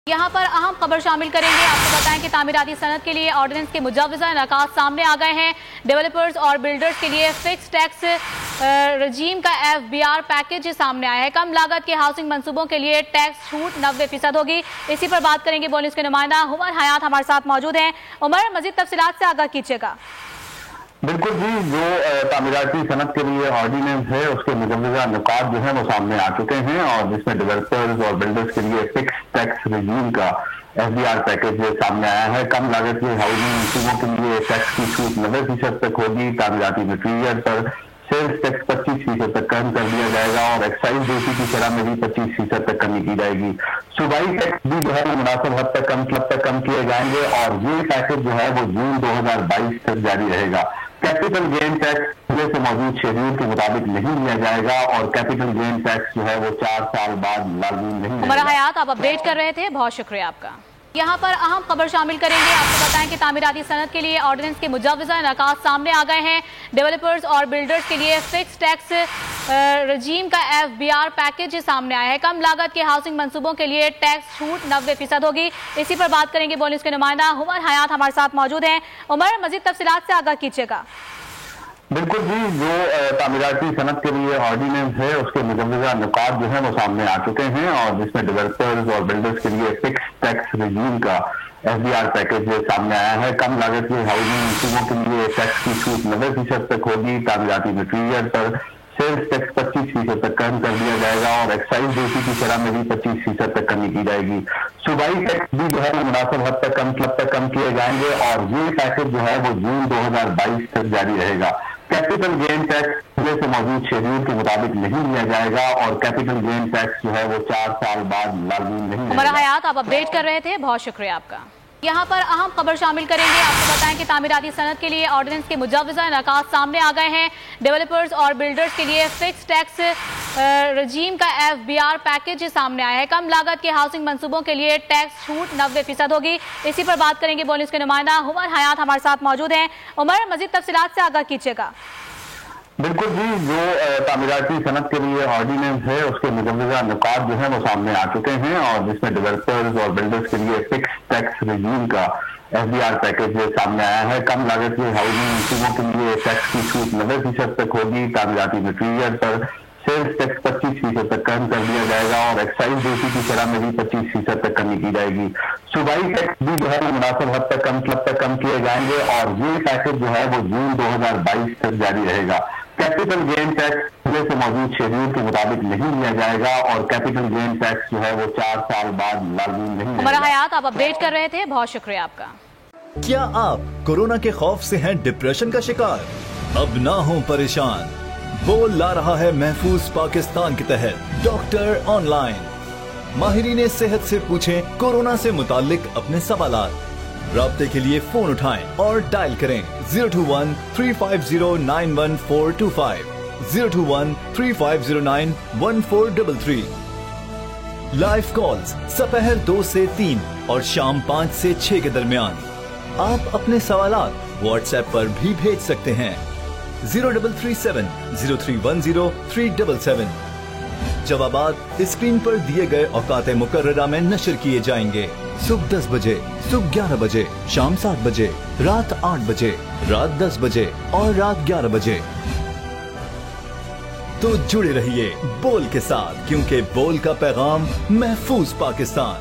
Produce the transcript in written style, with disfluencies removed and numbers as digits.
یہاں پر اہم خبر شامل کریں گے۔ آپ کو بتائیں کہ تعمیراتی صنعت کے لیے آرڈیننس کے مجوزہ انعکاس سامنے آ گئے ہیں۔ ڈیولپرز اور بلڈرز کے لیے فکس ٹیکس رجیم کا FBR پیکج سامنے آیا ہے۔ کم لاگت کے ہاؤسنگ منصوبوں کے لیے ٹیکس چھوٹ 90% ہوگی۔ اسی پر بات کریں گے بول نیوز کے نمائندہ عمر حیات ہمارے ساتھ موجود ہیں۔ عمر، مزید تفصیلات سے آگاہ کیجیے گا۔ بالکل جی، جو تعمیراتی صنعت کے لیے آرڈیننس ہے اس کے مجوزہ نکات جو ہیں وہ سامنے آ چکے ہیں، اور جس میں ڈیولپرز اور بلڈرز کے لیے فکس ٹیکس رجیم کا FBR پیکج سامنے آیا ہے۔ کم لاگت کے ہاؤسنگ منصوبوں کے لیے ٹیکس کی چھوٹ 90% تک ہوگی۔ تعمیراتی مٹیریل پر سیلز ٹیکس 25% تک کم کر دیا جائے گا، اور ایکسائز ڈیوٹی کی شرح میں بھی 25% تک کمی کی جائے گی۔ صوبائی ٹیکس بھی جو ہے مناسب حد تک کم کیے جائیں گے، اور یہ پیکج جو ہے وہ جون 2022 تک جاری رہے گا۔ کیپٹل گین ٹیکس پہلے سے موجود شیڈول کے مطابق نہیں لیا جائے گا، اور کیپٹل گین ٹیکس جو ہے وہ 4 سال بعد لازمی نہیں ہے۔ عمر حیات، آپ اپڈیٹ کر رہے تھے، بہت شکریہ آپ کا۔ یہاں پر اہم خبر شامل کریں گے۔ آپ کو بتائیں کہ تعمیراتی صنعت کے لیے آرڈیننس کے مجوزہ انعکاس سامنے آ گئے ہیں۔ ڈیولپرز اور بلڈرز کے لیے فکس ٹیکس رجیم کا FBR پیکج سامنے آیا ہے۔ کم لاگت کے ہاؤسنگ منصوبوں کے لیے ٹیکس چھوٹ 90% ہوگی۔ اسی پر بات کریں گے بول نیوز کے نمائندہ عمر حیات ہمارے ساتھ موجود ہیں۔ عمر، مزید تفصیلات سے آگاہ کیجیے گا۔ بالکل جی، جو تعمیراتی صنعت کے لیے آرڈیننس ہے اس کے مجوزہ نکات جو ہیں وہ سامنے آ چکے ہیں، اور جس میں ڈیولپرز اور بلڈرز کے لیے فکس ٹیکس رجیم کا FBR پیکج سامنے آیا ہے۔ کم لاگت کے ہاؤسنگ منصوبوں کے لیے ٹیکس کی چھوٹ 90% تک ہوگی۔ تعمیراتی مٹیریل پر سیلز ٹیکس 25% تک کم کر دیا جائے گا، اور ایکسائز ڈیوٹی کی شرح میں بھی 25% تک کمی کی جائے گی۔ صوبائی ٹیکس بھی جو ہے مناسب حد تک کم کیے جائیں گے، اور یہ پیکج جو ہے وہ جون 2022 تک جاری رہے گا۔ کیپٹل گین ٹیکس پہلے سے موجود شیڈول کے مطابق نہیں لیا جائے گا، اور کیپٹل گین ٹیکس جو ہے وہ 4 سال بعد لازمی نہیں ہے۔ عمر حیات، آپ اپڈیٹ کر رہے تھے، بہت شکریہ آپ کا۔ یہاں پر اہم خبر شامل کریں گے۔ آپ کو بتائیں کہ تعمیراتی صنعت کے لیے آرڈیننس کے مجوزہ انعکاس سامنے آ گئے ہیں۔ ڈیولپرز اور بلڈرز کے لیے فکس ٹیکس رجیم کا FBR پیکج سامنے آیا ہے۔ کم لاگت کے ہاؤسنگ منصوبوں کے لیے ٹیکس چھوٹ 90% ہوگی۔ اسی پر بات کریں گے بول نیوز کے نمائندہ عمر حیات ہمارے ساتھ موجود ہیں۔ عمر، مزید تفصیلات سے آگاہ کیجیے گا۔ بالکل جی، جو تعمیراتی صنعت کے لیے آرڈیننس ہے اس کے مجوزہ نکات جو ہیں وہ سامنے آ چکے ہیں، اور جس میں ڈیولپرز اور بلڈرز کے لیے فکس ٹیکس رجیم کا FBR پیکج سامنے آیا ہے۔ کم لاگت کے ہاؤسنگ منصوبوں کے لیے ٹیکس کی چھوٹ 90% تک ہوگی۔ تعمیراتی مٹیریل پر سیلز ٹیکس 25% تک کم کر دیا جائے گا، اور ایکسائز ڈیوٹی کی شرح میں بھی 25% تک کمی کی جائے گی۔ صوبائی ٹیکس بھی جو ہے مناسب حد تک کم کیے جائیں گے، اور یہ پیکج جو ہے وہ جون 2022 تک جاری رہے گا۔ کیپٹل گین ٹیکس پہلے سے موجود شیڈول کے مطابق نہیں لیا جائے گا، اور کیپٹل گین ٹیکس جو ہے وہ 4 سال بعد لازمی نہیں ہے۔ عمر حیات، آپ اپڈیٹ کر رہے تھے، بہت شکریہ آپ کا۔ کیا آپ کورونا کے خوف سے ہیں ڈپریشن کا شکار؟ اب نہ ہوں پریشان، بول لا رہا ہے محفوظ پاکستان کے تحت ڈاکٹر آن لائن۔ ماہرین صحت سے پوچھیں کورونا سے متعلق اپنے سوالات۔ رابطے کے لیے فون اٹھائیں اور ڈائل کریں 021-350-91425 021-3509-1433۔ لائیو کالز سپہر 2 سے 3 اور شام 5 سے 6 کے درمیان۔ آپ اپنے سوالات واٹس ایپ پر بھی بھیج سکتے ہیں 0337-0310-377۔ جوابات اسکرین پر دیے گئے اوقات مقررہ میں نشر کیے جائیں گے۔ صبح 10 بجے، صبح 11 بجے، شام 7 بجے، رات 8 بجے، رات 10 بجے اور رات 11 بجے۔ تو جڑے رہیے بول کے ساتھ، کیونکہ بول کا پیغام محفوظ پاکستان۔